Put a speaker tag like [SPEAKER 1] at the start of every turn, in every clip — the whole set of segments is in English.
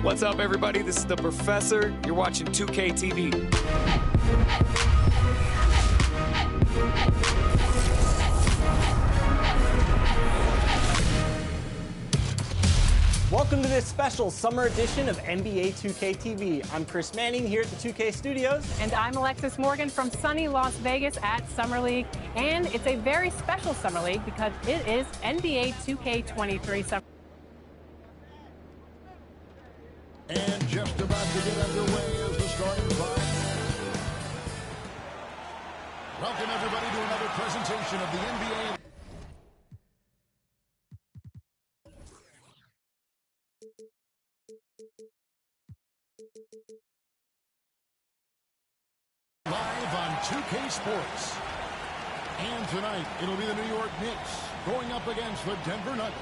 [SPEAKER 1] What's up, everybody? This is the Professor. You're watching 2K TV.
[SPEAKER 2] Welcome to this special summer edition of NBA 2K TV. I'm Chris Manning here at the 2K Studios.
[SPEAKER 3] And I'm Alexis Morgan from sunny Las Vegas at Summer League. And it's a very special Summer League because it is NBA 2K23 Summer.
[SPEAKER 4] And just about to get underway is the starting five. Welcome, everybody, to another presentation of the NBA. Live on 2K Sports. And tonight, it'll be the New York Knicks going up against the Denver Nuggets.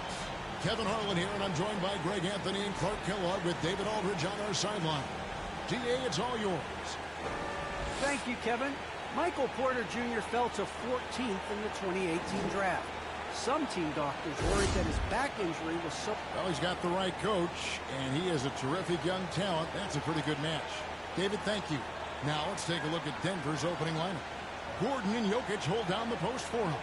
[SPEAKER 4] Kevin Harlan here, and I'm joined by Greg Anthony and Clark Kellogg with David Aldridge on our sideline. DA, it's all yours.
[SPEAKER 5] Thank you, Kevin. Michael Porter Jr. fell to 14th in the 2018 draft. Some team doctors worried that his back injury was so...
[SPEAKER 4] Well, he's got the right coach, and he is a terrific young talent. That's a pretty good match. David, thank you. Now let's take a look at Denver's opening lineup. Gordon and Jokic hold down the post for him.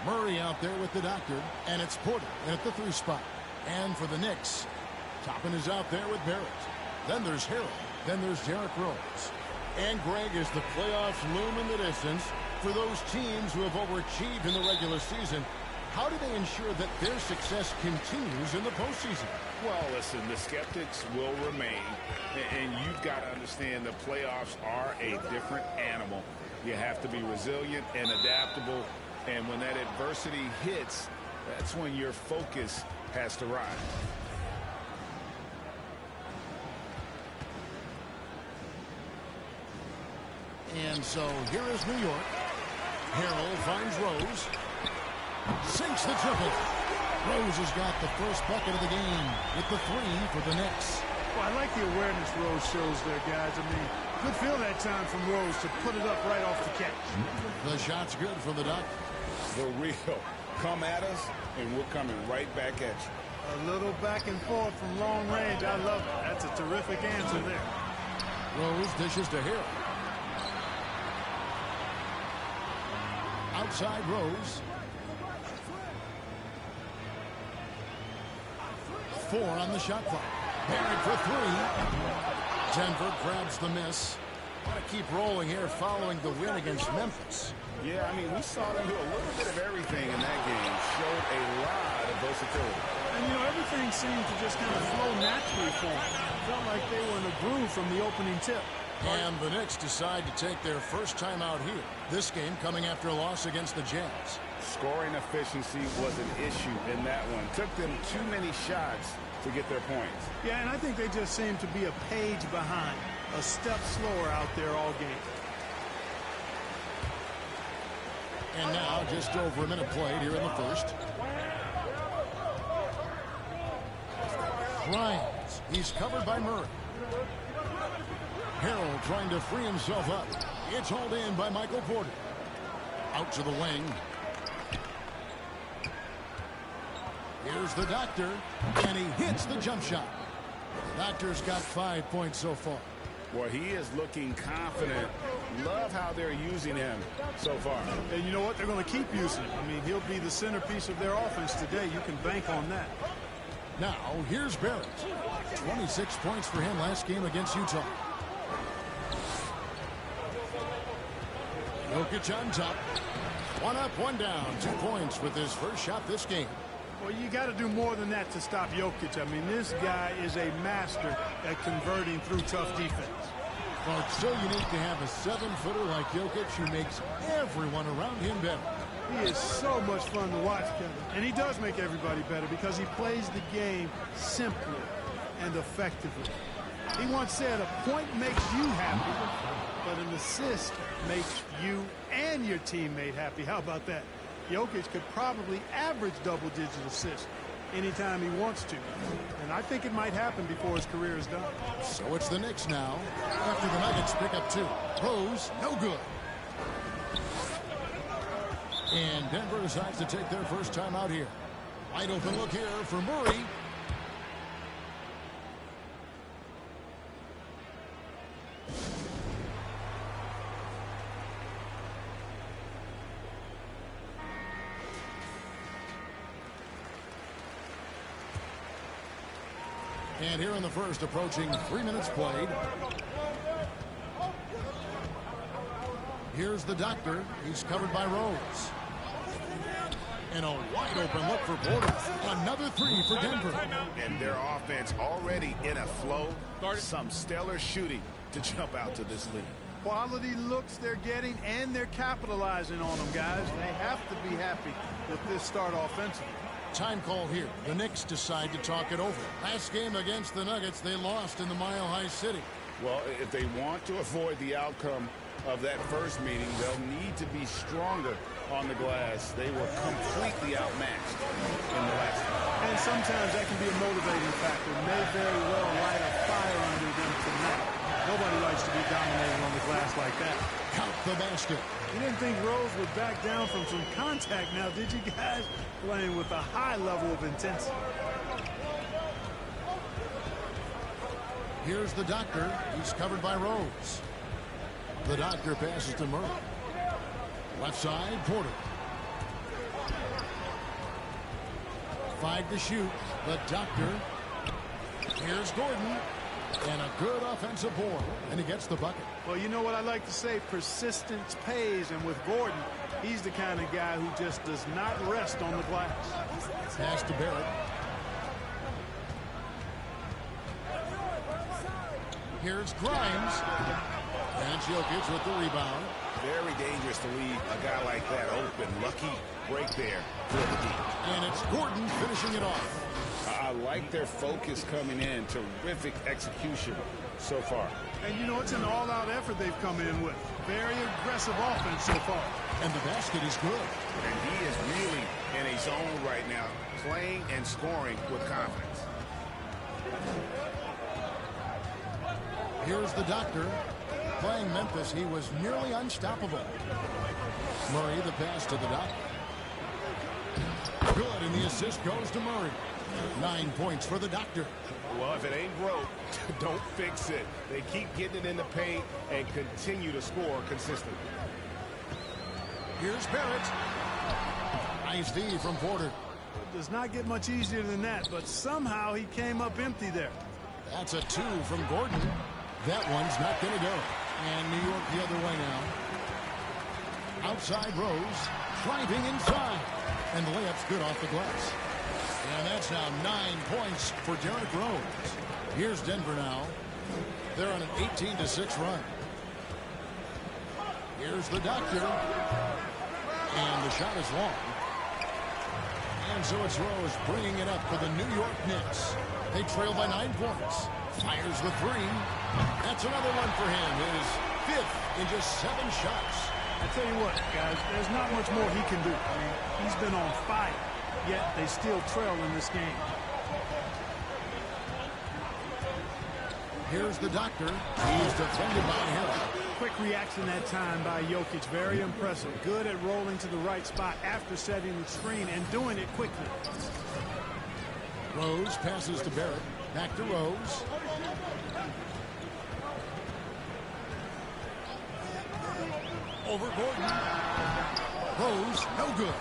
[SPEAKER 4] Murray out there with the doctor, and it's Porter at the 3 spot. And for the Knicks, Toppin is out there with Barrett. Then there's Harrell. Then there's Derrick Rose. And Greg, is the playoffs loom in the distance for those teams who have overachieved in the regular season. How do they ensure that their success continues in the postseason?
[SPEAKER 6] Well, listen, the skeptics will remain, and you've got to understand the playoffs are a different animal. You have to be resilient and adaptable, and when that adversity hits, that's when your focus has to rise.
[SPEAKER 4] And so here is New York. Harrell finds Rose. Sinks the triple. Rose has got the first bucket of the game with the 3 for the Knicks.
[SPEAKER 7] Well, I like the awareness Rose shows there, guys. I mean, good feel that time from Rose to put it up right off the catch.
[SPEAKER 4] The shot's good from the Doctor.
[SPEAKER 6] The real. Come at us, and we're coming right back at you.
[SPEAKER 7] A little back and forth from long range. I love it. That's a terrific answer there.
[SPEAKER 4] Rose dishes to Harrell. Outside Rose. 4 on the shot clock. Barrett for 3. Denver grabs the miss. Want to keep rolling here following the win against Memphis.
[SPEAKER 6] Yeah, I mean, we saw them do a little bit of everything in that game. Showed a lot of versatility.
[SPEAKER 7] And, you know, everything seemed to just kind of flow naturally for them. Felt like they were in a groove from the opening tip.
[SPEAKER 4] And the Knicks decide to take their first time out here. This game coming after a loss against the Jazz.
[SPEAKER 6] Scoring efficiency was an issue in that one. Took them too many shots to get their points.
[SPEAKER 7] Yeah, and I think they just seem to be a page behind, a step slower out there all game.
[SPEAKER 4] And now just over a minute played here in the first. Grimes, he's covered by Murray. Harrell trying to free himself up. It's hauled in by Michael Porter. Out to the wing. Here's the Doctor, and he hits the jump shot. The Doctor's got 5 points so far.
[SPEAKER 6] Well, he is looking confident. Love how they're using him so far.
[SPEAKER 7] And you know what? They're going to keep using him. I mean, he'll be the centerpiece of their offense today. You can bank on that.
[SPEAKER 4] Now, here's Barrett. 26 points for him last game against Utah. Jokic on top. 1 up, 1 down. 2 points with his first shot this game.
[SPEAKER 7] Well, you got to do more than that to stop Jokic. I mean, this guy is a master at converting through tough defense.
[SPEAKER 4] Well, it's so unique to have a 7-footer like Jokic who makes everyone around him better.
[SPEAKER 7] He is so much fun to watch, Kevin. And he does make everybody better because he plays the game simply and effectively. He once said, a point makes you happy, but an assist makes you and your teammate happy. How about that? Jokic could probably average double-digit assists anytime he wants to. And I think it might happen before his career is done.
[SPEAKER 4] So it's the Knicks now after the Nuggets pick up 2. Rose, no good. And Denver decides to take their first time out here. Wide open look here for Murray. And here in the first, approaching 3 minutes played. Here's the doctor. He's covered by Rose. And a wide open look for Porter. Another three for Denver.
[SPEAKER 6] And their offense already in a flow. Some stellar shooting to jump out to this lead.
[SPEAKER 7] Quality looks they're getting, and they're capitalizing on them, guys. They have to be happy with this start offensively.
[SPEAKER 4] Time call here. The Knicks decide to talk it over. Last game against the Nuggets, they lost in the Mile High City.
[SPEAKER 6] Well, if they want to avoid the outcome of that first meeting, they'll need to be stronger on the glass. They were completely outmatched in the last game.
[SPEAKER 7] And sometimes that can be a motivating factor. May very well light a fire under them tonight. Nobody likes to be dominated on the glass like that.
[SPEAKER 4] Count the basket.
[SPEAKER 7] You didn't think Rose would back down from some contact now, did you guys? Playing with a high level of intensity.
[SPEAKER 4] Here's the doctor. He's covered by Rose. The doctor passes to Murray. Left side, Porter. 5 to shoot. The doctor. Here's Gordon. And a good offensive board. And he gets the bucket.
[SPEAKER 7] Well, you know what I like to say? Persistence pays. And with Gordon, he's the kind of guy who just does not rest on the glass.
[SPEAKER 4] Pass to Barrett. Here's Grimes. And Jokic with the rebound.
[SPEAKER 6] Very dangerous to leave a guy like that open. Lucky break there for the deep.
[SPEAKER 4] And it's Gordon finishing it off.
[SPEAKER 6] I like their focus coming in. Terrific execution so far.
[SPEAKER 7] And you know, it's an all-out effort they've come in with. Very aggressive offense so far.
[SPEAKER 4] And the basket is good.
[SPEAKER 6] And he is really in a zone right now, playing and scoring with confidence.
[SPEAKER 4] Here's the doctor. Playing Memphis, he was nearly unstoppable. Murray, the pass to the doctor. Good, and the assist goes to Murray. 9 points for the doctor.
[SPEAKER 6] Well, if it ain't broke, don't fix it. They keep getting it in the paint and continue to score consistently.
[SPEAKER 4] Here's Barrett. Nice D from Porter.
[SPEAKER 7] It does not get much easier than that, but somehow he came up empty there.
[SPEAKER 4] That's a 2 from Gordon. That one's not going to go. And New York the other way now. Outside Rose. Driving inside. And the layup's good off the glass. And that's now 9 points for Derrick Rose. Here's Denver now. They're on an 18-6 run. Here's the doctor. And the shot is long. And so it's Rose bringing it up for the New York Knicks. They trail by 9 points. Fires the 3. That's another one for him. His 5th in just 7 shots.
[SPEAKER 7] I tell you what, guys, there's not much more he can do. I mean, he's been on fire, yet they still trail in this game.
[SPEAKER 4] Here's the doctor. He's defended by Hill.
[SPEAKER 7] Quick reaction that time by Jokic. Very impressive. Good at rolling to the right spot after setting the screen and doing it quickly.
[SPEAKER 4] Rose passes to Barrett. Back to Rose. Over Gordon. Rose, no good.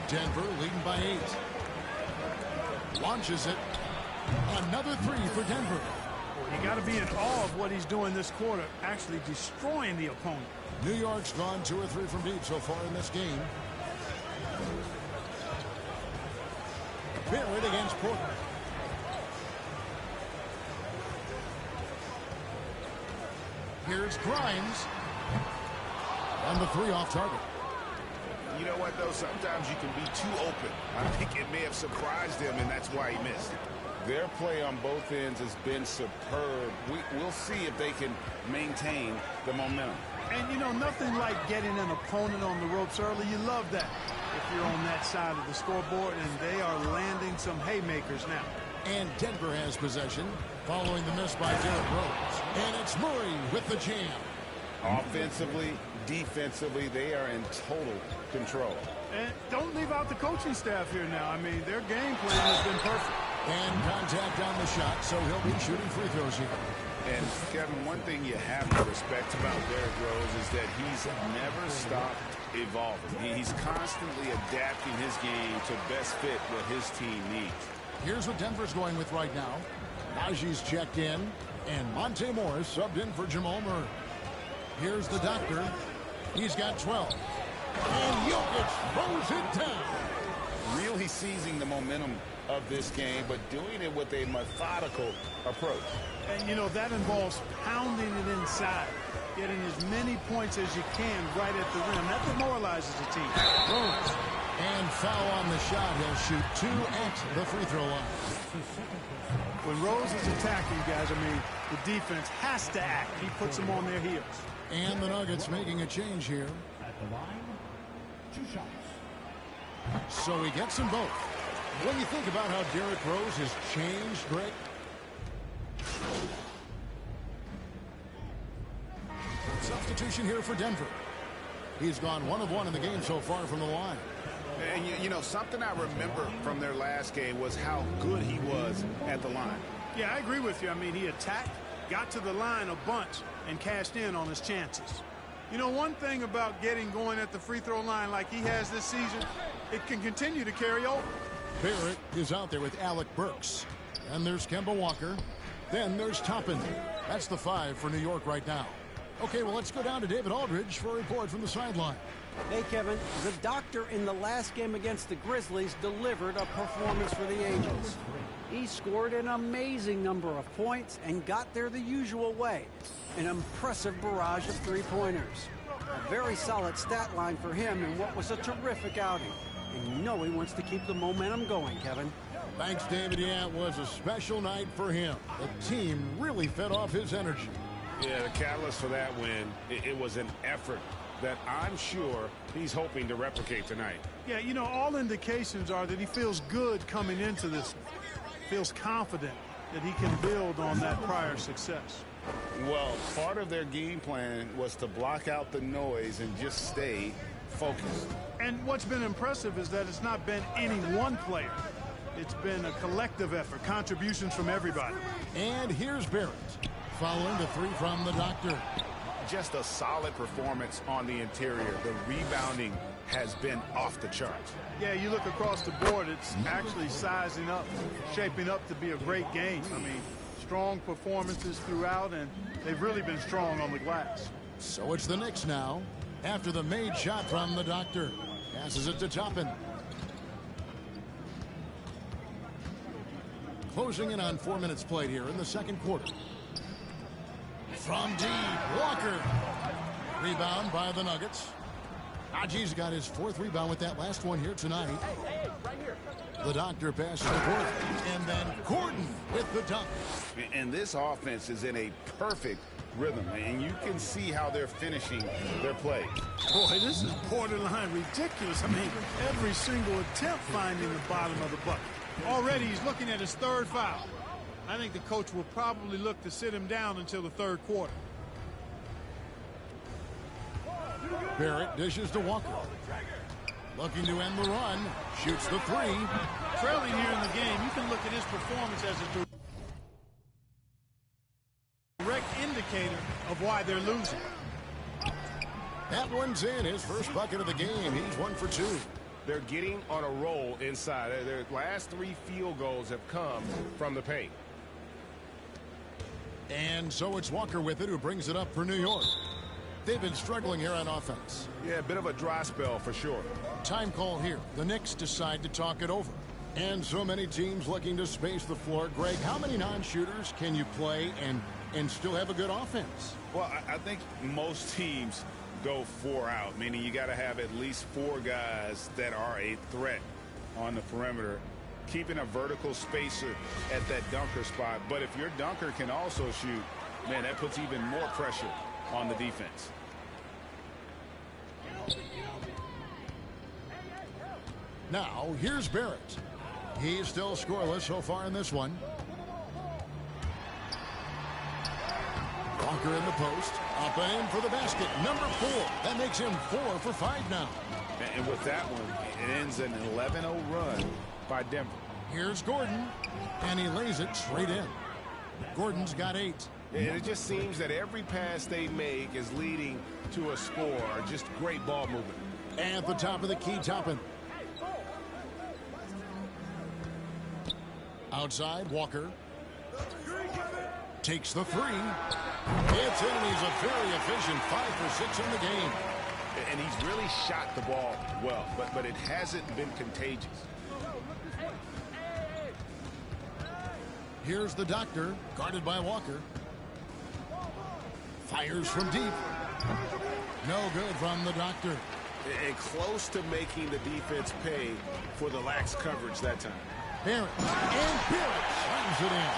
[SPEAKER 4] Denver leading by 8. Launches it. Another 3 for Denver.
[SPEAKER 7] You got to be in awe of what he's doing this quarter, actually destroying the opponent.
[SPEAKER 4] New York's gone 2 or 3 from deep so far in this game. Barrett against Porter. Here's Grimes. And the 3 off target.
[SPEAKER 6] You know what, though? Sometimes you can be too open. I think it may have surprised him, and that's why he missed. Their play on both ends has been superb. We'll see if they can maintain the momentum.
[SPEAKER 7] And, you know, nothing like getting an opponent on the ropes early. You love that if you're on that side of the scoreboard, and they are landing some haymakers now.
[SPEAKER 4] And Denver has possession following the miss by Derrick Rose. And it's Murray with the jam.
[SPEAKER 6] Offensively, defensively, they are in total control.
[SPEAKER 7] And don't leave out the coaching staff here now. I mean, their game plan has been perfect.
[SPEAKER 4] And contact on the shot, so he'll be shooting free throws here.
[SPEAKER 6] And, Kevin, one thing you have to respect about Derrick Rose is that he's never stopped evolving. He's constantly adapting his game to best fit what his team needs.
[SPEAKER 4] Here's what Denver's going with right now. Najee's checked in, and Monte Morris subbed in for Jamal Murray. Here's the doctor. He's got 12. And Jokic throws it down.
[SPEAKER 6] Really seizing the momentum of this game, but doing it with a methodical approach.
[SPEAKER 7] And, you know, that involves pounding it inside, getting as many points as you can right at the rim. That demoralizes a team.
[SPEAKER 4] Rose. And foul on the shot. He'll shoot 2 at the free throw line.
[SPEAKER 7] When Rose is attacking, guys, I mean, the defense has to act. He puts them on their heels.
[SPEAKER 4] And the Nuggets making a change here.
[SPEAKER 8] At the line, 2 shots.
[SPEAKER 4] So he gets them both. What do you think about how Derrick Rose has changed, Greg? Substitution here for Denver. He's gone 1 of 1 in the game so far from the line.
[SPEAKER 6] And you know, something I remember from their last game was how good he was at the line.
[SPEAKER 7] Yeah, I agree with you. I mean, he attacked, got to the line a bunch, and cashed in on his chances. You know, one thing about getting going at the free throw line like he has this season, it can continue to carry over.
[SPEAKER 4] Barrett is out there with Alec Burks. And there's Kemba Walker. Then there's Toppin. That's the 5 for New York right now. Okay, well, let's go down to David Aldridge for a report from the sideline.
[SPEAKER 5] Hey, Kevin, the doctor in the last game against the Grizzlies delivered a performance for the Angels. He scored an amazing number of points and got there the usual way. An impressive barrage of three-pointers. A very solid stat line for him in what was a terrific outing. And you know he wants to keep the momentum going, Kevin.
[SPEAKER 4] Thanks, David. Yeah, it was a special night for him. The team really fed off his energy.
[SPEAKER 6] Yeah, the catalyst for that win, it was an effort that I'm sure he's hoping to replicate tonight.
[SPEAKER 7] Yeah, you know, all indications are that he feels good coming into this one. Feels confident that he can build on that prior success.
[SPEAKER 6] Well, part of their game plan was to block out the noise and just stay focused.
[SPEAKER 7] And what's been impressive is that it's not been any one player. It's been a collective effort, contributions from everybody.
[SPEAKER 4] And here's Barrett, following the 3 from the doctor.
[SPEAKER 6] Just a solid performance on the interior. The rebounding has been off the charts.
[SPEAKER 7] Yeah, you look across the board, it's actually sizing up, shaping up to be a great game. I mean, strong performances throughout, and they've really been strong on the glass.
[SPEAKER 4] So it's the Knicks now. After the made shot from the doctor. Passes it to Toppin. Closing in on 4 minutes played here in the second quarter. From deep, Walker. Rebound by the Nuggets. Najee's got his 4th rebound with that last one here tonight. The doctor passes to Gordon. And then Gordon with the dunk.
[SPEAKER 6] And this offense is in a perfect rhythm, and you can see how they're finishing their play.
[SPEAKER 7] Boy, this is borderline ridiculous. I mean, every single attempt finding the bottom of the bucket. Already he's looking at his 3rd foul. I think the coach will probably look to sit him down until the 3rd quarter.
[SPEAKER 4] Barrett dishes to Walker. Looking to end the run. Shoots the 3.
[SPEAKER 7] Trailing here in the game, you can look at his performance as a direct indicator of why they're losing.
[SPEAKER 4] That one's in. His first bucket of the game. He's 1 for 2.
[SPEAKER 6] They're getting on a roll inside. Their last 3 field goals have come from the paint.
[SPEAKER 4] And so it's Walker with it, who brings it up for New York. They've been struggling here on offense.
[SPEAKER 6] Yeah, a bit of a dry spell for sure.
[SPEAKER 4] Time call here. The Knicks decide to talk it over. And so many teams looking to space the floor. Greg, how many non-shooters can you play and still have a good offense?
[SPEAKER 6] Well, I think most teams go 4 out, meaning you got to have at least 4 guys that are a threat on the perimeter, keeping a vertical spacer at that dunker spot. But if your dunker can also shoot, man, that puts even more pressure on the defense.
[SPEAKER 4] Now, here's Barrett. He's still scoreless so far in this one. Walker in the post. Up and in for the basket. Number 4. That makes him 4 for 5 now.
[SPEAKER 6] And with that one, it ends an 11-0 run by Denver.
[SPEAKER 4] Here's Gordon. And he lays it straight in. Gordon's got 8.
[SPEAKER 6] And it just seems that every pass they make is leading to a score. Just great ball movement.
[SPEAKER 4] At the top of the key, Toppin. Outside, Walker. Takes the three. It's in, and he's a very efficient 5 for 6 in the game.
[SPEAKER 6] And he's really shot the ball well, but it hasn't been contagious.
[SPEAKER 4] Here's the doctor, guarded by Walker. Fires from deep. No good from the doctor.
[SPEAKER 6] And close to making the defense pay for the lax coverage that time.
[SPEAKER 4] Barrett, and Barrett slams it in.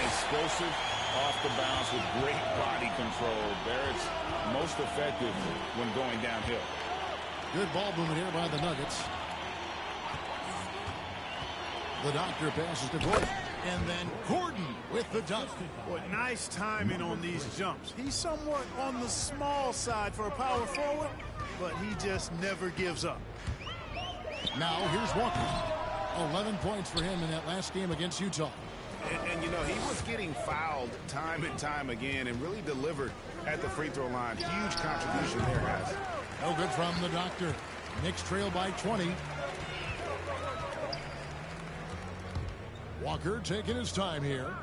[SPEAKER 6] Explosive off the bounce with great body control. Barrett's most effective when going downhill.
[SPEAKER 4] Good ball movement here by the Nuggets. The doctor passes to Gordon. And then Gordon with the dunk.
[SPEAKER 7] Boy, nice timing on these jumps. He's somewhat on the small side for a power forward, but he just never gives up.
[SPEAKER 4] Now here's Walker. 11 points for him in that last game against Utah.
[SPEAKER 6] And you know, he was getting fouled time and time again and really delivered at the free throw line. Huge contribution there, guys.
[SPEAKER 4] No good from the doctor. Knicks trail by 20. Walker taking his time here.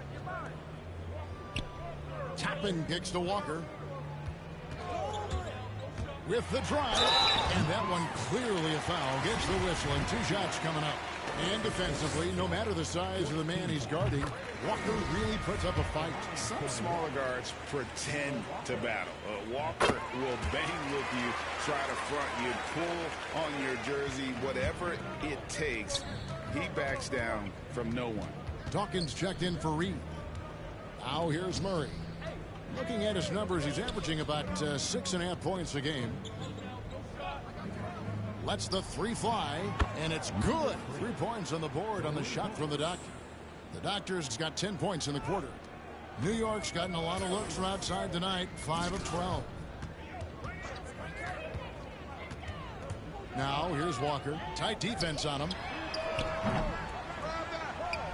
[SPEAKER 4] Toppin kicks to Walker. With the drive. And that one clearly a foul. Gets the whistle and 2 shots coming up. And defensively, no matter the size of the man he's guarding, Walker really puts up a fight.
[SPEAKER 6] Some smaller guards pretend to battle. Walker will bang with you, try to front you, pull on your jersey, whatever it takes. He backs down from no one.
[SPEAKER 4] Dawkins checked in for Reed. Now here's Murray. Looking at his numbers, he's averaging about 6.5 points a game. Lets the three fly, and it's good. 3 points on the board on the shot from the doctor. The doctor's got 10 points in the quarter. New York's gotten a lot of looks from outside tonight, 5 of 12. Now here's Walker. Tight defense on him.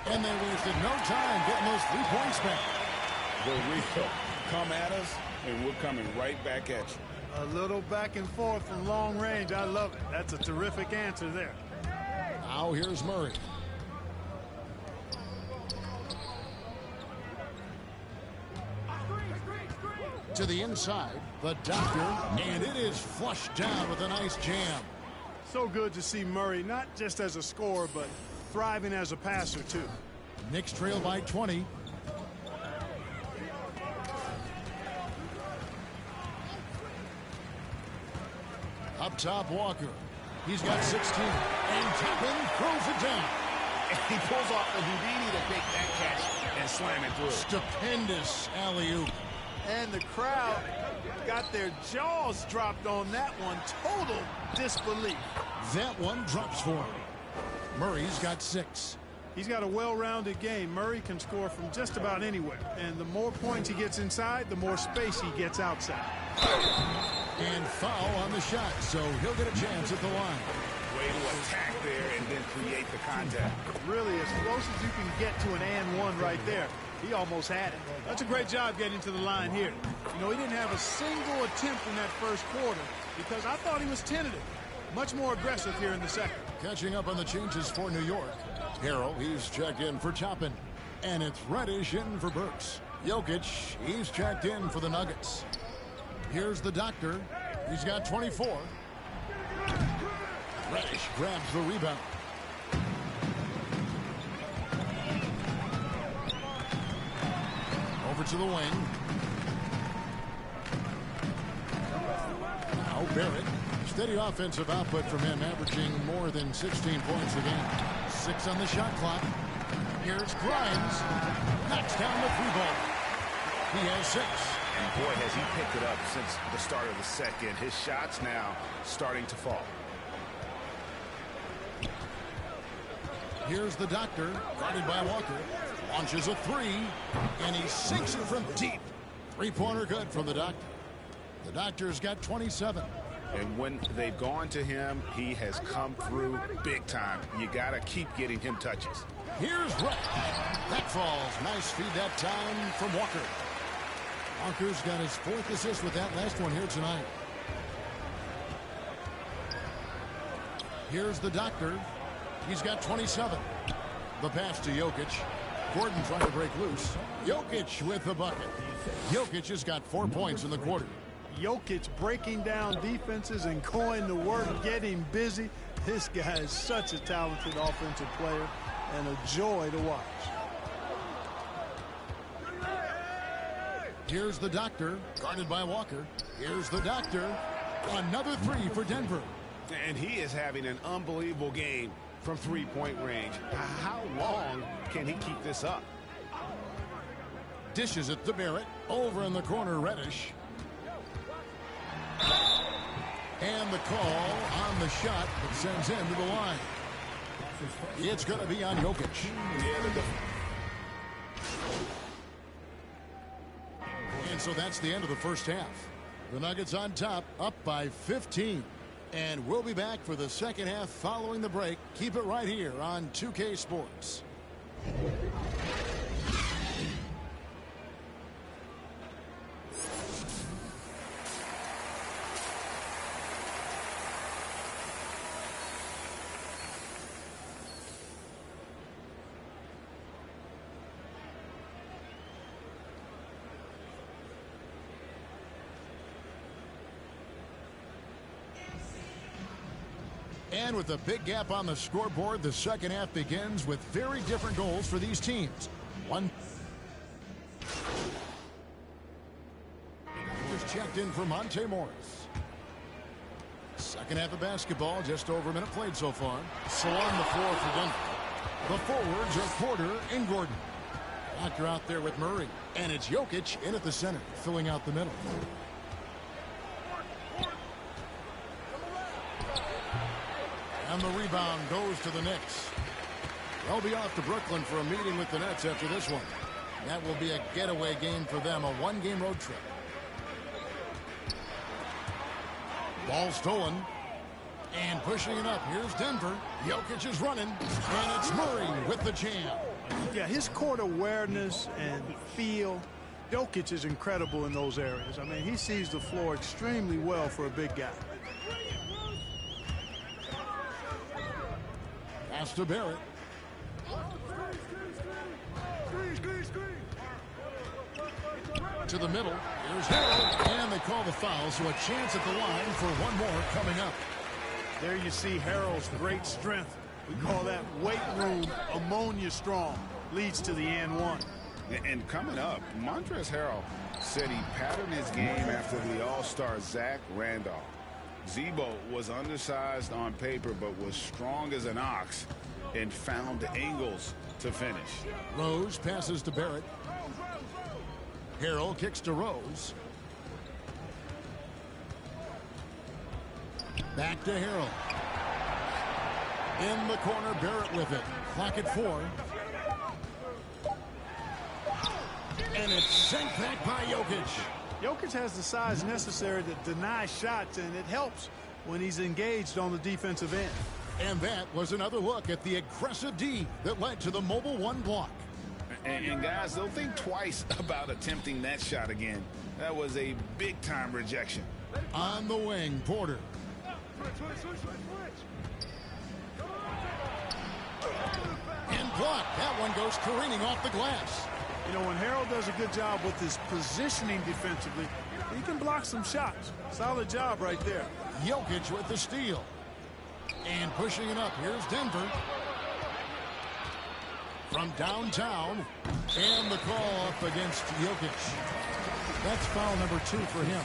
[SPEAKER 4] And they wasted no time getting those 3 points back.
[SPEAKER 6] The real come at us, and we're coming right back at you.
[SPEAKER 7] A little back and forth from long range. I love it. That's a terrific answer there.
[SPEAKER 4] Now here's Murray. To the inside, the doctor, and it is flushed down with a nice jam.
[SPEAKER 7] So good to see Murray, not just as a scorer, but thriving as a passer, too.
[SPEAKER 4] Knicks trail by 20. Up top, Walker. He's got 16. And Toppin throws it down.
[SPEAKER 6] And he pulls off the Houdini to make that catch and slam it through.
[SPEAKER 4] Stupendous alley-oop.
[SPEAKER 7] And the crowd got their jaws dropped on that one. Total disbelief.
[SPEAKER 4] That one drops for him. Murray's got 6.
[SPEAKER 7] He's got a well-rounded game. Murray can score from just about anywhere. And the more points he gets inside, the more space he gets outside.
[SPEAKER 4] And foul on the shot, so he'll get a chance at the line.
[SPEAKER 6] Way to attack there and then create the contact.
[SPEAKER 7] Really as close as you can get to an and one right there. He almost had it. That's a great job getting to the line here. You know, he didn't have a single attempt in that first quarter because I thought he was tentative. Much more aggressive here in the second.
[SPEAKER 4] Catching up on the changes for New York. Harrell, he's checked in for Toppin. And it's Reddish in for Burks. Jokic, he's checked in for the Nuggets. Here's the doctor. He's got 24. Reddish grabs the rebound. Over to the wing. Now Barrett. Steady offensive output from him, averaging more than 16 points a game. 6 on the shot clock. Here's Grimes. Knocks down the 3-ball. He has 6.
[SPEAKER 6] And boy, has he picked it up since the start of the second. His shots now starting to fall.
[SPEAKER 4] Here's the doctor, guarded by Walker. Launches a 3, and he sinks it from deep. 3-pointer good from the doctor. The doctor's got 27.
[SPEAKER 6] And when they've gone to him, he has come through big time. You got to keep getting him touches.
[SPEAKER 4] Here's Reddish. That falls. Nice feed that time from Walker. Walker's got his 4th assist with that last one here tonight. Here's the doctor. He's got 27. The pass to Jokic. Gordon trying to break loose. Jokic with the bucket. Jokic has got 4 points in the quarter.
[SPEAKER 7] Jokic breaking down defenses and going to work, getting busy. This guy is such a talented offensive player and a joy to watch.
[SPEAKER 4] Here's the doctor, guarded by Walker. Here's the doctor. Another three for Denver.
[SPEAKER 6] And he is having an unbelievable game from three-point range. How long can he keep this up?
[SPEAKER 4] Dishes it to Barrett. Over in the corner, Reddish. And the call on the shot that sends him to the line. It's going to be on Jokic. And so that's the end of the first half. The Nuggets on top, up by 15. And we'll be back for the second half following the break. Keep it right here on 2K Sports. And with a big gap on the scoreboard, the second half begins with very different goals for these teams. One just checked in for Monte Morris. Second half of basketball, just over a minute played so far. So on the floor for Denver. The forwards are Porter and Gordon. Doctor out there with Murray. And it's Jokic in at the center, filling out the middle. And the rebound goes to the Knicks. They'll be off to Brooklyn for a meeting with the Nets after this one. That will be a getaway game for them, a one-game road trip. Ball stolen. And pushing it up. Here's Denver. Jokic is running. And it's Murray with the jam.
[SPEAKER 7] Yeah, his court awareness and feel. Jokic is incredible in those areas. I mean, he sees the floor extremely well for a big guy.
[SPEAKER 4] Pass to Barrett. To the middle. Here's Harrell. And they call the foul, so a chance at the line for one more coming up.
[SPEAKER 7] There you see Harrell's great strength. We call that weight room ammonia strong. Leads to the and one.
[SPEAKER 6] And coming up, Montrezl Harrell said he patterned his game after the All-Star Zach Randolph. Zebo was undersized on paper, but was strong as an ox and found angles to finish.
[SPEAKER 4] Rose passes to Barrett. Harrell kicks to Rose. Back to Harrell. In the corner, Barrett with it. Clock at 4. And it's sent back by Jokic.
[SPEAKER 7] Jokic has the size necessary to deny shots, and it helps when he's engaged on the defensive end.
[SPEAKER 4] And that was another look at the aggressive D that led to the mobile one block.
[SPEAKER 6] And guys, they'll think twice about attempting that shot again. That was a big-time rejection.
[SPEAKER 4] On the wing, Porter. And blocked. That one goes careening off the glass.
[SPEAKER 7] You know, when Harrell does a good job with his positioning defensively, he can block some shots. Solid job right there.
[SPEAKER 4] Jokic with the steal. And pushing it up. Here's Denver. From downtown. And the call up against Jokic. That's foul number 2 for him.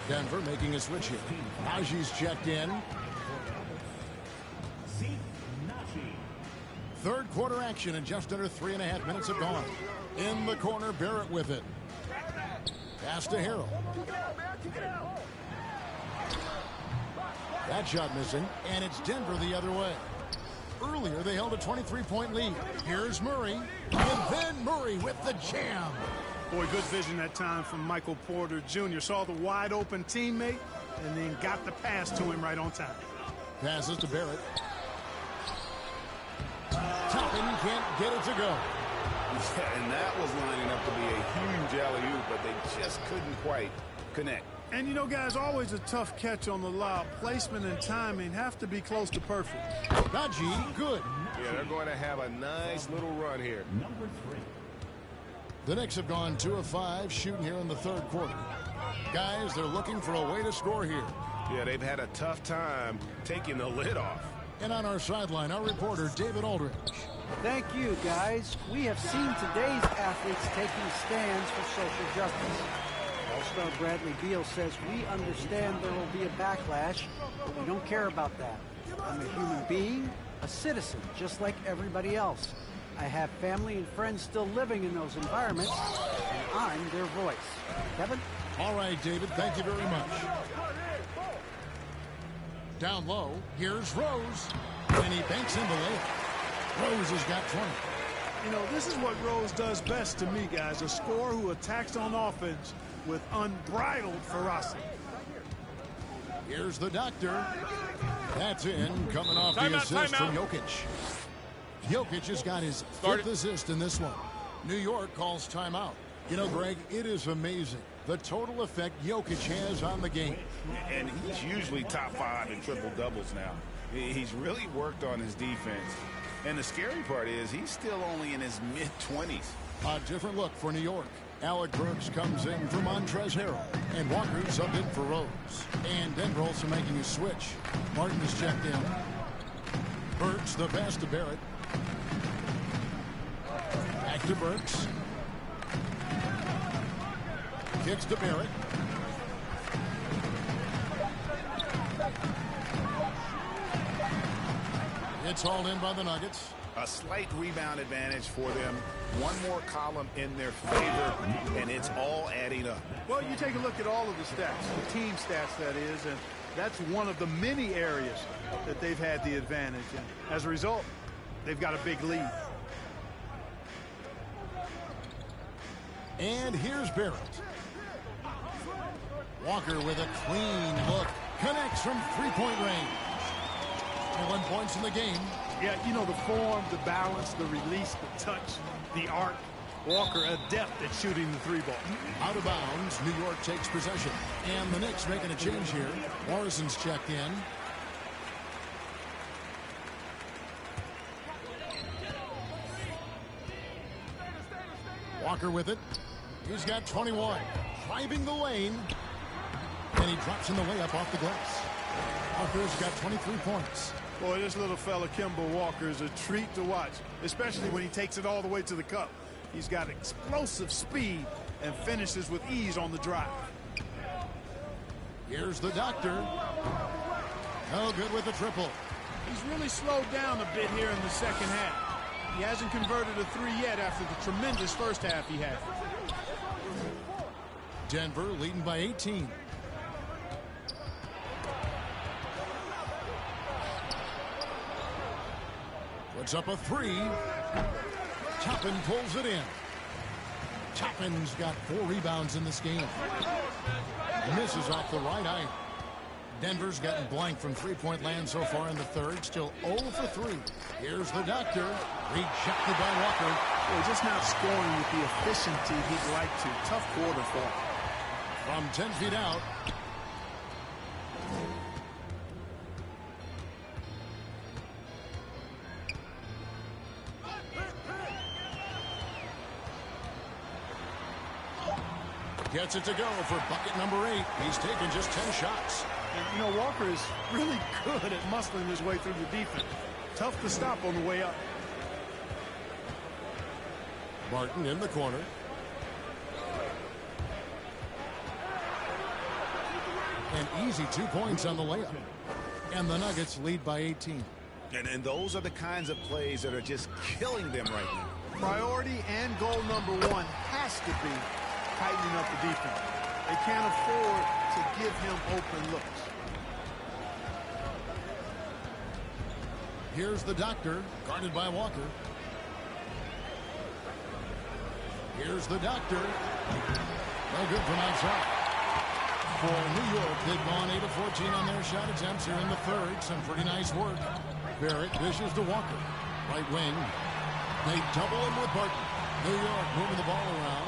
[SPEAKER 4] Denver making a switch here. Najee's checked in. Third quarter action and just under 3.5 minutes have gone. In the corner, Barrett with it. Pass to Harrell. That shot missing, and it's Denver the other way. Earlier, they held a 23-point lead. Here's Murray, and then Murray with the jam.
[SPEAKER 7] Boy, good vision that time from Michael Porter Jr. Saw the wide-open teammate, and then got the pass to him right on time.
[SPEAKER 4] Passes to Barrett. Toppin can't get it to go.
[SPEAKER 6] Yeah, and that was lining up to be a huge alley-oop, but they just couldn't quite connect.
[SPEAKER 7] And, you know, guys, always a tough catch on the lob. Placement and timing have to be close to perfect.
[SPEAKER 4] Najee, good.
[SPEAKER 6] Yeah, they're going to have a nice little run here.
[SPEAKER 8] Number 3.
[SPEAKER 4] The Knicks have gone 2 of 5 shooting here in the third quarter. Guys, they're looking for a way to score here.
[SPEAKER 6] Yeah, they've had a tough time taking the lid off.
[SPEAKER 4] And on our sideline, our reporter, David Aldridge.
[SPEAKER 5] Thank you, guys. We have seen today's athletes taking stands for social justice. All-star Bradley Beal says we understand there will be a backlash, but we don't care about that. I'm a human being, a citizen, just like everybody else. I have family and friends still living in those environments, and I'm their voice. Kevin?
[SPEAKER 4] All right, David, thank you very much. Down low, here's Rose, and he banks in the layup. Rose has got 20.
[SPEAKER 7] You know, this is what Rose does best to me, guys. A scorer who attacks on offense with unbridled ferocity.
[SPEAKER 4] Here's the doctor. That's in, coming off the assist from Jokic. Jokic has got his 5th assist in this one. New York calls timeout. You know, Greg, it is amazing the total effect Jokic has on the game.
[SPEAKER 6] And he's usually top 5 in triple-doubles now. He's really worked on his defense. And the scary part is he's still only in his mid-20s.
[SPEAKER 4] A different look for New York. Alec Burks comes in for Montrezl Harrell. And Walker subbed in for Rose. And Denver also making a switch. Martin is checked in. Burks, the pass to Barrett. Back to Burks. Kicks to Barrett. It's hauled in by the Nuggets.
[SPEAKER 6] A slight rebound advantage for them. One more column in their favor, and it's all adding up.
[SPEAKER 7] Well, you take a look at all of the stats, the team stats, that is, and that's one of the many areas that they've had the advantage. And as a result, they've got a big lead.
[SPEAKER 4] And here's Barrett. Walker with a clean look. Connects from three-point range. 21 points in the game.
[SPEAKER 7] Yeah, you know, the form, the balance, the release, the touch, the arc. Walker adept at shooting the 3-ball.
[SPEAKER 4] Out of bounds, New York takes possession. And the Knicks making a change here. Morrison's checked in. Walker with it. He's got 21. Driving the lane. And he drops in the layup off the glass. Walker's got 23 points.
[SPEAKER 7] Boy, this little fella, Kemba Walker, is a treat to watch, especially when he takes it all the way to the cup. He's got explosive speed and finishes with ease on the drive.
[SPEAKER 4] Here's the doctor. No good with the triple.
[SPEAKER 7] He's really slowed down a bit here in the second half. He hasn't converted a 3 yet after the tremendous first half he had.
[SPEAKER 4] Denver leading by 18. Puts up a 3. Toppin pulls it in. Toppin's got 4 rebounds in this game. Misses off the right eye. Denver's gotten blank from three-point land so far in the third. Still 0 for 3. Here's the doctor. Rejected by Walker.
[SPEAKER 7] Well, just not scoring with the efficiency he'd like to. Tough quarter for him.
[SPEAKER 4] From 10 feet out. Gets it to go for bucket number 8. He's taken just 10 shots.
[SPEAKER 7] And, you know, Walker is really good at muscling his way through the defense. Tough to stop on the way up.
[SPEAKER 4] Martin in the corner. An easy 2 points on the layup. And the Nuggets lead by 18.
[SPEAKER 6] And those are the kinds of plays that are just killing them right now.
[SPEAKER 7] Priority and goal number 1 has to be tightening up the defense. They can't afford to give him open looks.
[SPEAKER 4] Here's the doctor, guarded by Walker. Here's the doctor. No good from outside. For New York, they've gone 8 of 14 on their shot attempts here in the third. Some pretty nice work. Barrett dishes to Walker. Right wing. They double him with Barton. New York moving the ball around.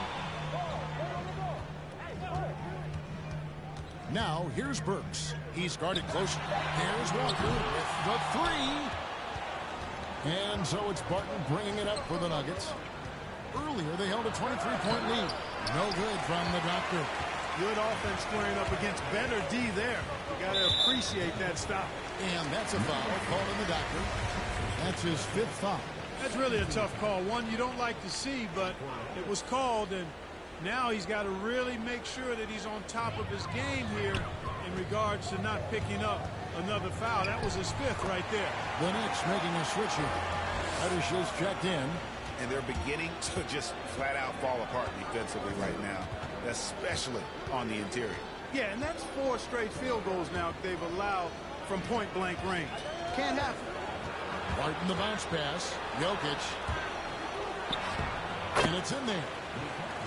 [SPEAKER 4] Now, here's Burks. He's guarded close. There's Walker with the 3. And so it's Barton bringing it up for the Nuggets. Earlier, they held a 23-point lead. No good from the Doctor.
[SPEAKER 7] Good offense squaring up against better D there. You got to appreciate that stop.
[SPEAKER 4] And that's a foul called on the Doctor. That's his 5th foul.
[SPEAKER 7] That's really a tough call. One you don't like to see, but it was called, and now he's got to really make sure that he's on top of his game here in regards to not picking up another foul. That was his 5th right there.
[SPEAKER 4] The Knicks making a switch here. Reddish is checked in.
[SPEAKER 6] And they're beginning to just flat out fall apart defensively right now, especially on the interior.
[SPEAKER 7] Yeah, and that's 4 straight field goals now they've allowed from point-blank range. Can't happen.
[SPEAKER 4] Barton the bounce pass. Jokic. And it's in there.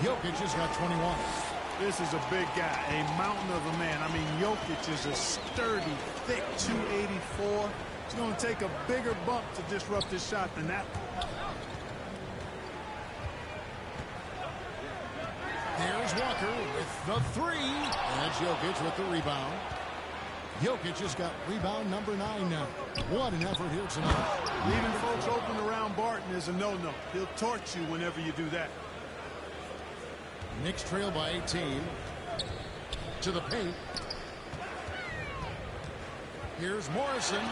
[SPEAKER 4] Jokic has got 21.
[SPEAKER 7] This is a big guy, a mountain of a man. I mean, Jokic is a sturdy, thick 284. It's going to take a bigger bump to disrupt his shot than that.
[SPEAKER 4] There's Walker with the 3. And that's Jokic with the rebound. Jokic has got rebound number 9 now. What an effort here tonight.
[SPEAKER 7] Leaving folks open around Barton is a no-no. He'll torch you whenever you do that.
[SPEAKER 4] Knicks trail by 18. To the paint. Here's Morrison.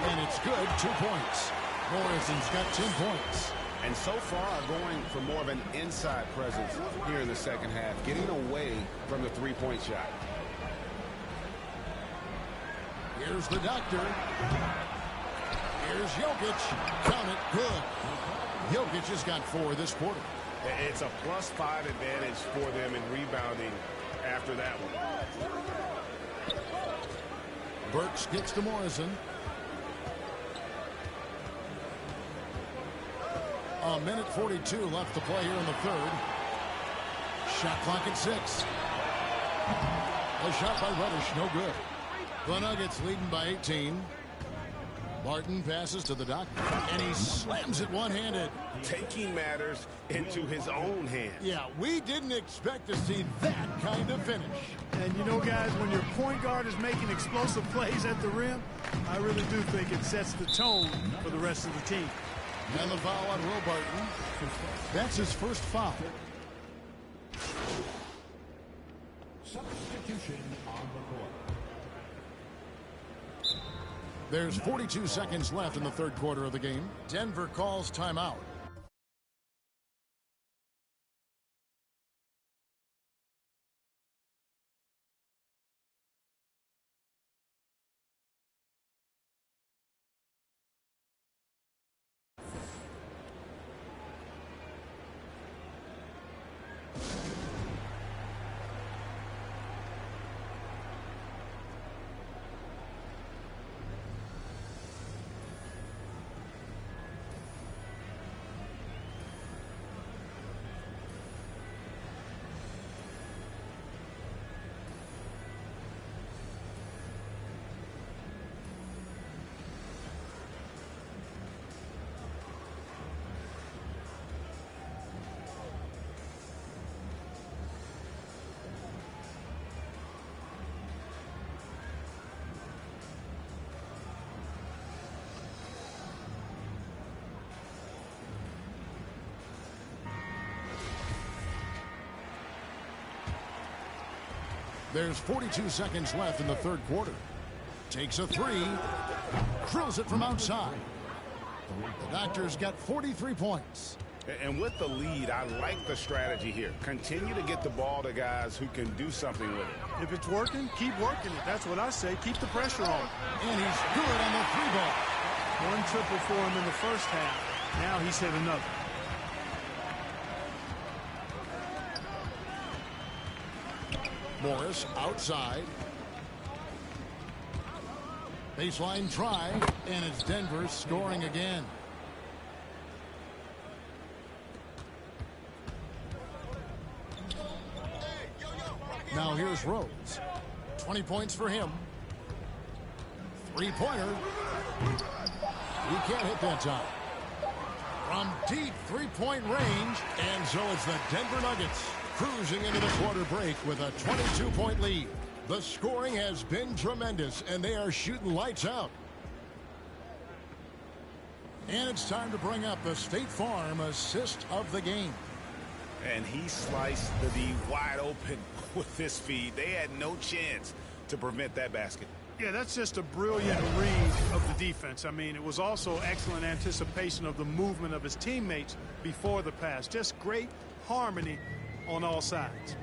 [SPEAKER 4] And it's good. 2 points. Morrison's got 10 points.
[SPEAKER 9] And so far going for more of an inside presence here in the second half, getting away from the three-point shot.
[SPEAKER 4] Here's the Doctor. Here's Jokic. Count it. Good. Jokic has got 4 this quarter.
[SPEAKER 6] It's a +5 advantage for them in rebounding after that one.
[SPEAKER 4] Burks gets to Morrison. A minute 42 left to play here in the 3rd. Shot clock at 6. A shot by Reddish, no good. The Nuggets leading by 18. Barton passes to the Doctor, and he slams it one-handed.
[SPEAKER 6] Taking matters into his own hands.
[SPEAKER 4] Yeah, we didn't expect to see that kind of finish.
[SPEAKER 7] And you know, guys, when your point guard is making explosive plays at the rim, I really do think it sets the tone for the rest of the team.
[SPEAKER 4] And the foul on Will Barton. That's his 1st foul.
[SPEAKER 8] Substitution on the court.
[SPEAKER 4] There's 42 seconds left in the 3rd quarter of the game. Denver calls timeout. There's 42 seconds left in the 3rd quarter. Takes a 3. Drills it from outside. The Doctor's got 43 points.
[SPEAKER 6] And with the lead, I like the strategy here. Continue to get the ball to guys who can do something with it.
[SPEAKER 7] If it's working, keep working it. That's what I say. Keep the pressure on.
[SPEAKER 4] And he's good on the 3 ball.
[SPEAKER 7] 1 triple for him in the 1st half. Now he's hit another.
[SPEAKER 4] Morris outside. Baseline try, and it's Denver scoring again. Now here's Rose. 20 points for him. 3-pointer. He can't hit that time. From deep 3-point range, and so it's the Denver Nuggets cruising into the quarter break with a 22-point lead. The scoring has been tremendous, and they are shooting lights out. And it's time to bring up the State Farm assist of the game.
[SPEAKER 6] And he sliced the D wide open with this feed. They had no chance to prevent that basket.
[SPEAKER 7] Yeah, that's just a brilliant read of the defense. I mean, it was also excellent anticipation of the movement of his teammates before the pass. Just great harmony on all sides.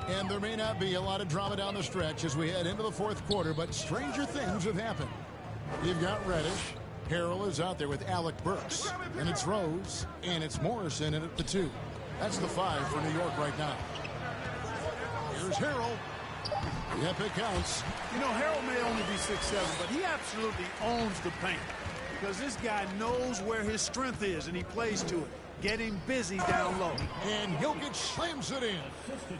[SPEAKER 4] And there may not be a lot of drama down the stretch as we head into the fourth quarter, but stranger things have happened. You've got Reddish. Harrell is out there with Alec Burks. And it's Rose. And it's Morrison in at the 2. That's the 5 for New York right now. Here's Harrell. Yep, it counts.
[SPEAKER 7] You know, Harrell may only be 6'7", but he absolutely owns the paint because this guy knows where his strength is, and he plays to it, getting busy down low.
[SPEAKER 4] And Jokic slams it in.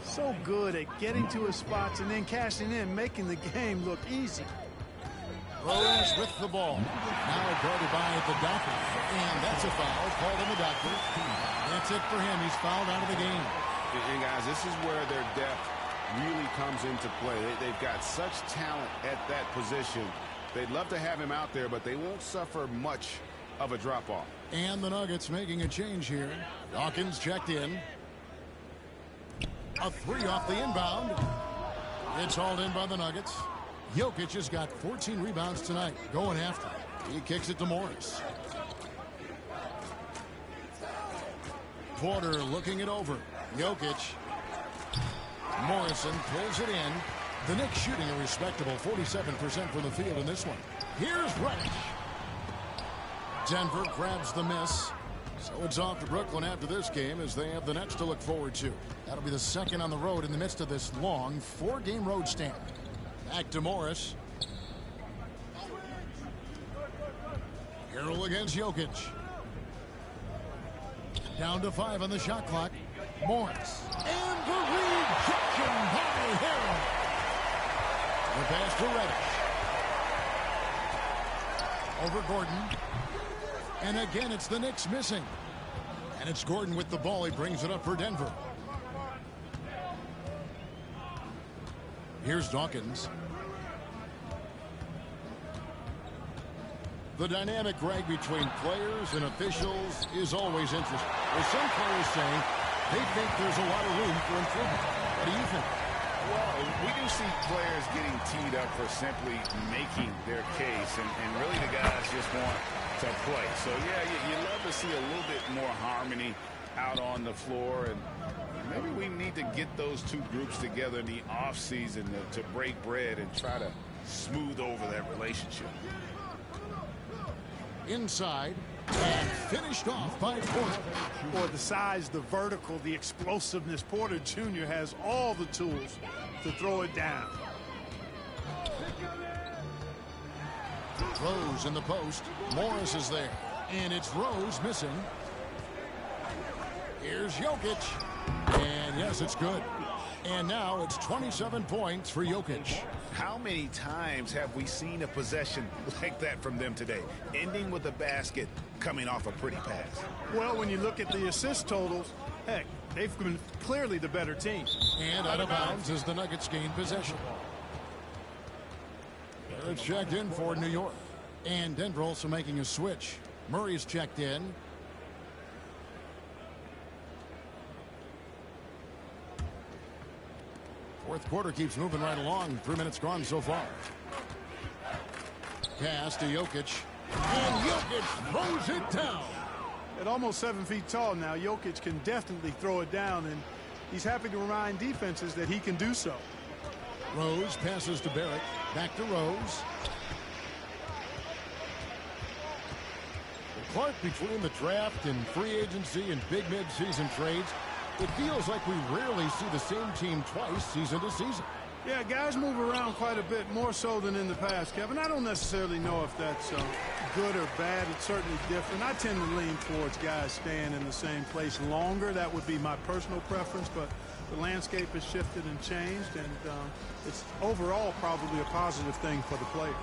[SPEAKER 7] So good at getting to his spots and then cashing in, making the game look easy.
[SPEAKER 4] Rose with the ball. Now guarded by the doctor. And that's a foul called on the doctor. That's it for him. He's fouled out of the game.
[SPEAKER 9] And guys, this is where their depth really comes into play. They've got such talent at that position. They'd love to have him out there, but they won't suffer much of a drop-off.
[SPEAKER 4] And the Nuggets making a change here. Dawkins checked in. A 3 off the inbound. It's hauled in by the Nuggets. Jokic has got 14 rebounds tonight. Going after it. He kicks it to Morris. Porter looking it over. Jokic. Morrison pulls it in. The Knicks shooting a respectable 47% from the field in this one. Here's Reddish. Denver grabs the miss. So it's off to Brooklyn after this game as they have the Nets to look forward to. That'll be the second on the road in the midst of this long 4-game road stand. Back to Morris. Harrell against Jokic. Down to 5 on the shot clock. Morris. And the rejection by Harrell. The pass to Reddish. Over Gordon. And again, it's the Knicks missing. And it's Gordon with the ball. He brings it up for Denver. Here's Dawkins. The dynamic, Greg, between players and officials is always interesting. With some players saying they think there's a lot of room for improvement. What do you think?
[SPEAKER 6] Well, we do see players getting teed up for simply making their case, and really the guys just want to play. So, yeah, you love to see a little bit more harmony out on the floor, and maybe we need to get those two groups together in the offseason to break bread and try to smooth over that relationship.
[SPEAKER 4] Inside and finished off by Porter.
[SPEAKER 7] Boy, the size, the vertical, the explosiveness. Porter Jr. has all the tools to throw it down.
[SPEAKER 4] Rose in the post. Morris is there. And it's Rose missing. Here's Jokic. And yes, it's good. And now it's 27 points for Jokic.
[SPEAKER 6] How many times have we seen a possession like that from them today, ending with a basket coming off a pretty pass?
[SPEAKER 7] Well, when you look at the assist totals, heck, they've been clearly the better team.
[SPEAKER 4] And out of bounds as the Nuggets gain possession. It's checked in for New York. And Denver also making a switch. Murray's checked in. Fourth quarter keeps moving right along. 3 minutes gone so far. Pass to Jokic. And Jokic throws it down.
[SPEAKER 7] At almost 7 feet tall now, Jokic can definitely throw it down, and he's happy to remind defenses that he can do so.
[SPEAKER 4] Rose passes to Barrett. Back to Rose. Clark, between the draft and free agency and big mid-season trades, it feels like we rarely see the same team twice season to season.
[SPEAKER 7] Yeah, guys move around quite a bit, more so than in the past, Kevin. I don't necessarily know if that's good or bad. It's certainly different. I tend to lean towards guys staying in the same place longer. That would be my personal preference, but the landscape has shifted and changed, and it's overall probably a positive thing for the players.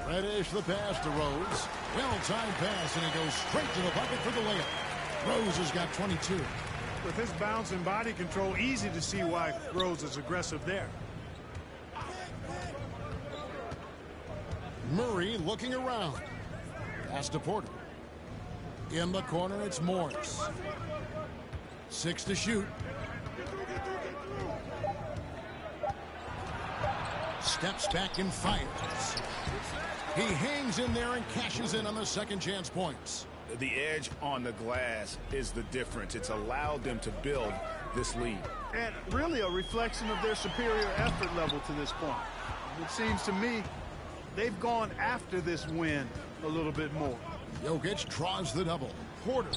[SPEAKER 4] Reddish the pass to Rose. Well-timed pass, and he goes straight to the bucket for the layup. Rose has got 22.
[SPEAKER 7] With his bounce and body control, easy to see why Rose is aggressive there.
[SPEAKER 4] Murray looking around. Pass to Porter. In the corner, it's Morris. 6 to shoot. Steps back and fires. He hangs in there and cashes in on the second chance points.
[SPEAKER 6] The edge on the glass is the difference. It's allowed them to build this lead.
[SPEAKER 7] And really a reflection of their superior effort level to this point. It seems to me they've gone after this win a little bit more.
[SPEAKER 4] Jokic draws the double. Porter.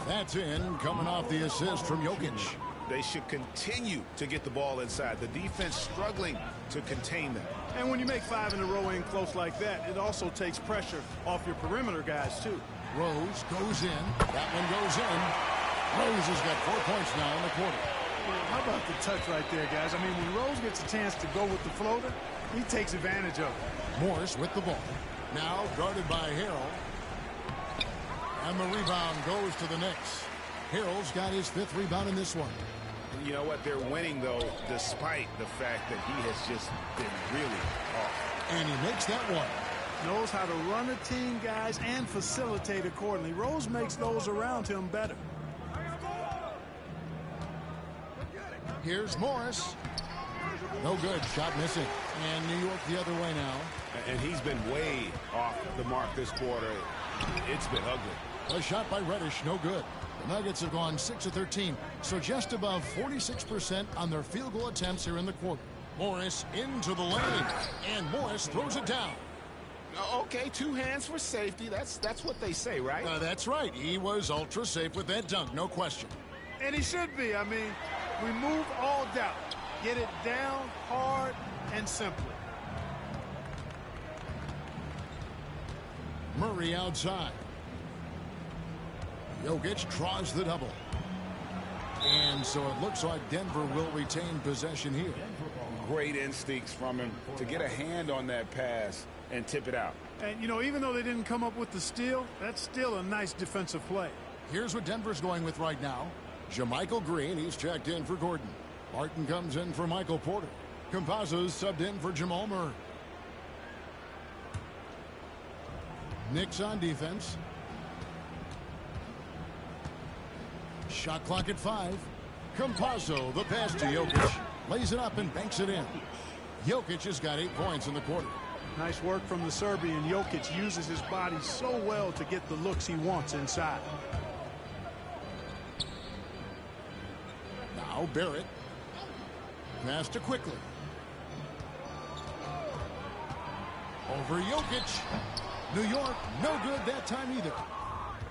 [SPEAKER 4] That's in, coming off the assist from Jokic.
[SPEAKER 6] They should continue to get the ball inside. The defense struggling to contain them.
[SPEAKER 7] And when you make 5 in a row in close like that, it also takes pressure off your perimeter guys, too.
[SPEAKER 4] Rose goes in. That one goes in. Rose has got 4 points now in the quarter.
[SPEAKER 7] How about the touch right there, guys? I mean, when Rose gets a chance to go with the floater, he takes advantage of it.
[SPEAKER 4] Morris with the ball. Now guarded by Harrell. And the rebound goes to the Knicks. Harrell's got his 5th rebound in this one.
[SPEAKER 6] You know what? They're winning, though, despite the fact that he has just been really off.
[SPEAKER 4] And he makes that one.
[SPEAKER 7] Knows how to run a team, guys, and facilitate accordingly. Rose makes those around him better.
[SPEAKER 4] Here's Morris. No good. Shot missing. And New York the other way now.
[SPEAKER 6] And he's been way off the mark this quarter. It's been ugly.
[SPEAKER 4] A shot by Reddish. No good. The Nuggets have gone 6 of 13, so just above 46% on their field goal attempts here in the quarter. Morris into the lane, and Morris throws it down.
[SPEAKER 6] Okay, 2 hands for safety. That's what they say, right?
[SPEAKER 4] That's right. He was ultra safe with that dunk, no question.
[SPEAKER 7] And he should be. I mean, remove all doubt. Get it down hard and simply.
[SPEAKER 4] Murray outside. Jokic draws the double. And so it looks like Denver will retain possession here.
[SPEAKER 6] Great instincts from him to get a hand on that pass and tip it out.
[SPEAKER 7] And, you know, even though they didn't come up with the steal, that's still a nice defensive play.
[SPEAKER 4] Here's what Denver's going with right now. JaMychal Green, he's checked in for Gordon. Martin comes in for Michael Porter. Campazzo's subbed in for Jamal Murray. Knicks on defense. Shot clock at 5. Campazzo, the pass to Jokic. Lays it up and banks it in. Jokic has got 8 points in the quarter.
[SPEAKER 7] Nice work from the Serbian. Jokic uses his body so well to get the looks he wants inside.
[SPEAKER 4] Now Barrett. Pass to Quickly. Over Jokic. New York, no good that time either.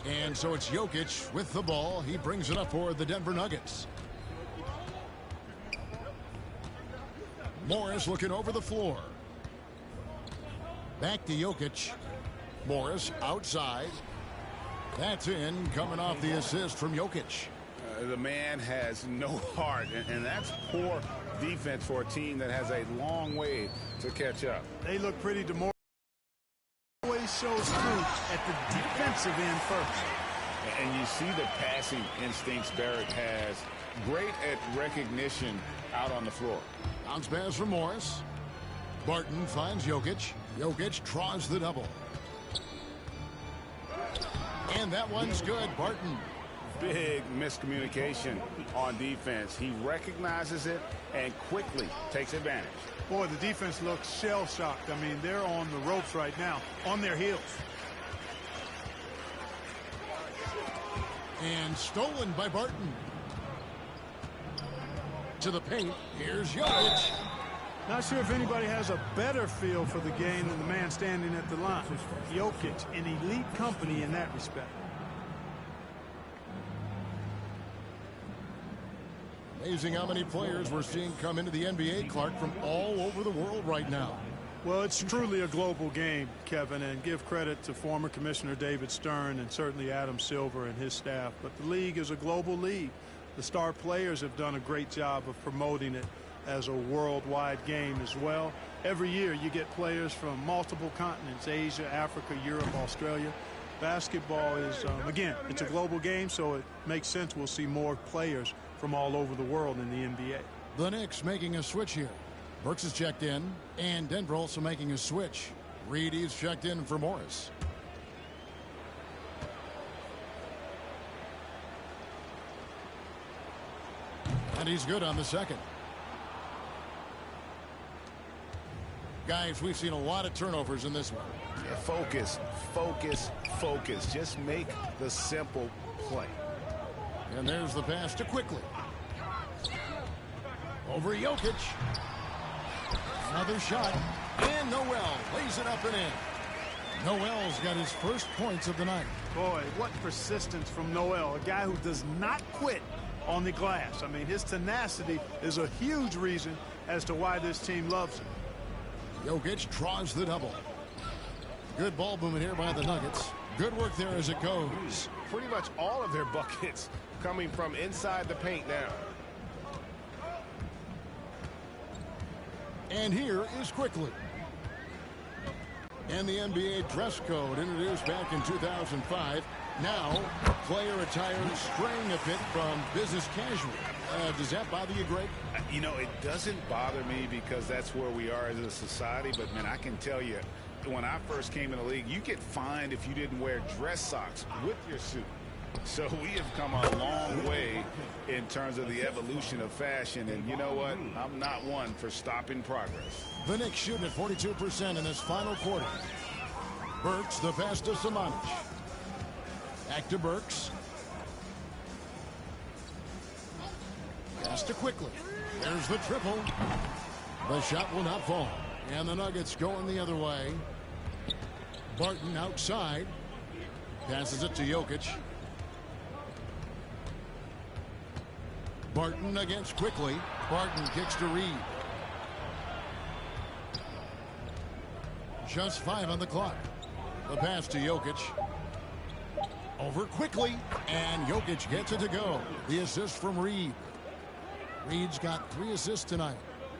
[SPEAKER 4] And so it's Jokic with the ball. He brings it up for the Denver Nuggets. Morris looking over the floor. Back to Jokic. Morris outside. That's in, coming off the assist from Jokic.
[SPEAKER 6] The man has no heart, and that's poor defense for a team that has a long way to catch up.
[SPEAKER 7] They look pretty demoralized. Always shows through at the defensive end first.
[SPEAKER 6] And you see the passing instincts Barrett has. Great at recognition out on the floor.
[SPEAKER 4] Bounce pass from Morris. Barton finds Jokic. Jokic draws the double. And that one's good. Barton.
[SPEAKER 6] Big miscommunication on defense. He recognizes it and quickly takes advantage.
[SPEAKER 7] Boy, the defense looks shell-shocked. I mean, they're on the ropes right now, on their heels.
[SPEAKER 4] And stolen by Barton. To the paint. Here's Jokic.
[SPEAKER 7] Not sure if anybody has a better feel for the game than the man standing at the line. Jokic in elite company in that respect.
[SPEAKER 4] Amazing how many players we're seeing come into the NBA, Clark, from all over the world right now.
[SPEAKER 7] Well, it's truly a global game, Kevin, and give credit to former Commissioner David Stern and certainly Adam Silver and his staff. But the league is a global league. The star players have done a great job of promoting it as a worldwide game as well. Every year you get players from multiple continents, Asia, Africa, Europe, Australia. Basketball is, again, it's a global game, so it makes sense we'll see more players from all over the world in the NBA.
[SPEAKER 4] The Knicks making a switch here. Burks is checked in, and Denver also making a switch. Reedy's checked in for Morris. And he's good on the second. Guys, we've seen a lot of turnovers in this one.
[SPEAKER 6] Yeah, focus, focus, focus. Just make the simple play.
[SPEAKER 4] And there's the pass to Quickly. Over Jokic. Another shot. And Noel lays it up and in. Noel's got his first points of the night.
[SPEAKER 7] Boy, what persistence from Noel, a guy who does not quit on the glass. I mean, his tenacity is a huge reason as to why this team loves him.
[SPEAKER 4] Jokic draws the double. Good ball movement here by the Nuggets. Good work there as it goes.
[SPEAKER 9] Pretty much all of their buckets coming from inside the paint now.
[SPEAKER 4] And here is Quickly. And the NBA dress code introduced back in 2005. Now, player attire straying a bit from business casual. Does that bother you, Greg?
[SPEAKER 6] You know, it doesn't bother me because that's where we are as a society. But, man, I can tell you, when I first came in the league, you get fined if you didn't wear dress socks with your suit. So we have come a long way in terms of the evolution of fashion. And you know what? I'm not one for stopping progress.
[SPEAKER 4] The Knicks shooting at 42% in this final quarter. Burks, the pass to Samanic. Back to Burks. Pass to Quickly. There's the triple. The shot will not fall. And the Nuggets going the other way. Barton outside. Passes it to Jokic. Barton against Quickly. Barton kicks to Reed. Just 5 on the clock. The pass to Jokic. Over Quickly. And Jokic gets it to go. The assist from Reed. Reed's got 3 assists tonight.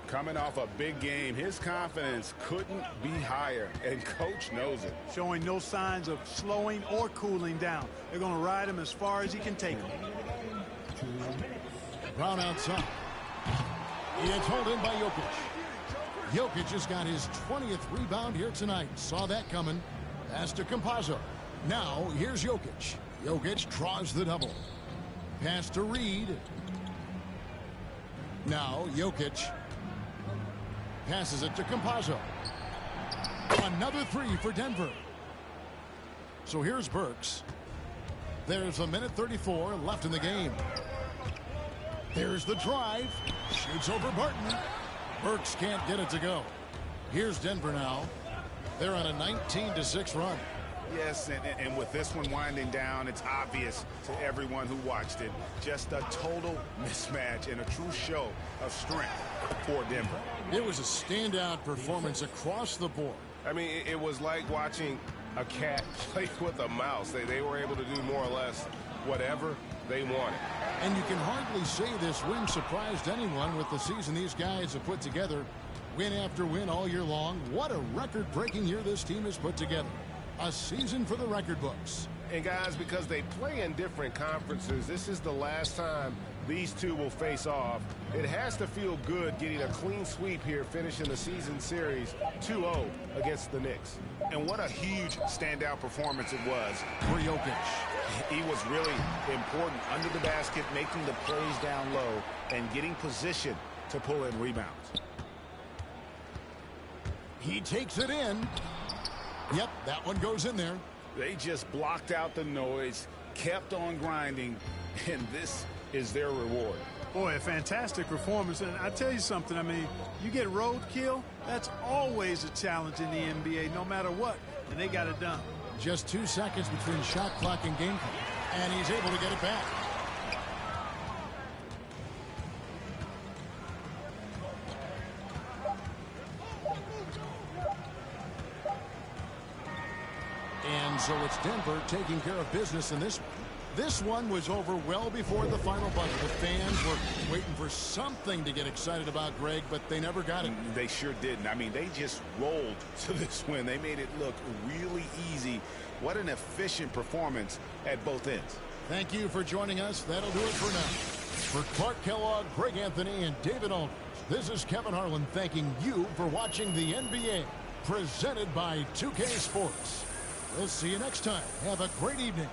[SPEAKER 6] Coming off a big game, his confidence couldn't be higher, and coach knows it.
[SPEAKER 7] Showing no signs of slowing or cooling down. They're going to ride him as far as he can take him.
[SPEAKER 4] Brown outside. It's held in by Jokic. Jokic has got his 20th rebound here tonight. Saw that coming. Pass to Campazzo. Now here's Jokic. Jokic draws the double. Pass to Reed. Now Jokic passes it to Campazzo. Another 3 for Denver. So here's Burks. There's a minute 34 left in the game. There's the drive. Shoots over Barton. Burks can't get it to go. Here's Denver now. They're on a 19-6 run.
[SPEAKER 6] Yes, and with this one winding down, it's obvious to everyone who watched it. Just a total mismatch and a true show of strength for Denver.
[SPEAKER 4] It was a standout performance across the board.
[SPEAKER 9] I mean, it was like watching a cat play with a mouse. They were able to do more or less whatever they wanted.
[SPEAKER 4] And you can hardly say this win surprised anyone with the season these guys have put together. Win after win all year long. What a record-breaking year this team has put together. A season for the record books.
[SPEAKER 9] And guys, because they play in different conferences, this is the last time these two will face off. It has to feel good getting a clean sweep here, finishing the season series 2-0 against the Knicks.
[SPEAKER 6] And what a huge standout performance it was
[SPEAKER 4] for Jokic.
[SPEAKER 6] He was really important under the basket, making the plays down low and getting position to pull in rebounds.
[SPEAKER 4] He takes it in. Yep, that one goes in there.
[SPEAKER 6] They just blocked out the noise, kept on grinding, and this is their reward.
[SPEAKER 7] Boy, a fantastic performance. And I tell you something, I mean, you get roadkill, that's always a challenge in the NBA, no matter what, and they got it done.
[SPEAKER 4] Just 2 seconds between shot clock and game clock, and he's able to get it back. And so it's Denver taking care of business in this one. This one was over well before the final buzzer. The fans were waiting for something to get excited about, Greg, but they never got it.
[SPEAKER 6] They sure didn't. I mean, they just rolled to this win. They made it look really easy. What an efficient performance at both ends.
[SPEAKER 4] Thank you for joining us. That'll do it for now. For Clark Kellogg, Greg Anthony, and David Aldridge, this is Kevin Harlan thanking you for watching the NBA. presented by 2K Sports. We'll see you next time. Have a great evening.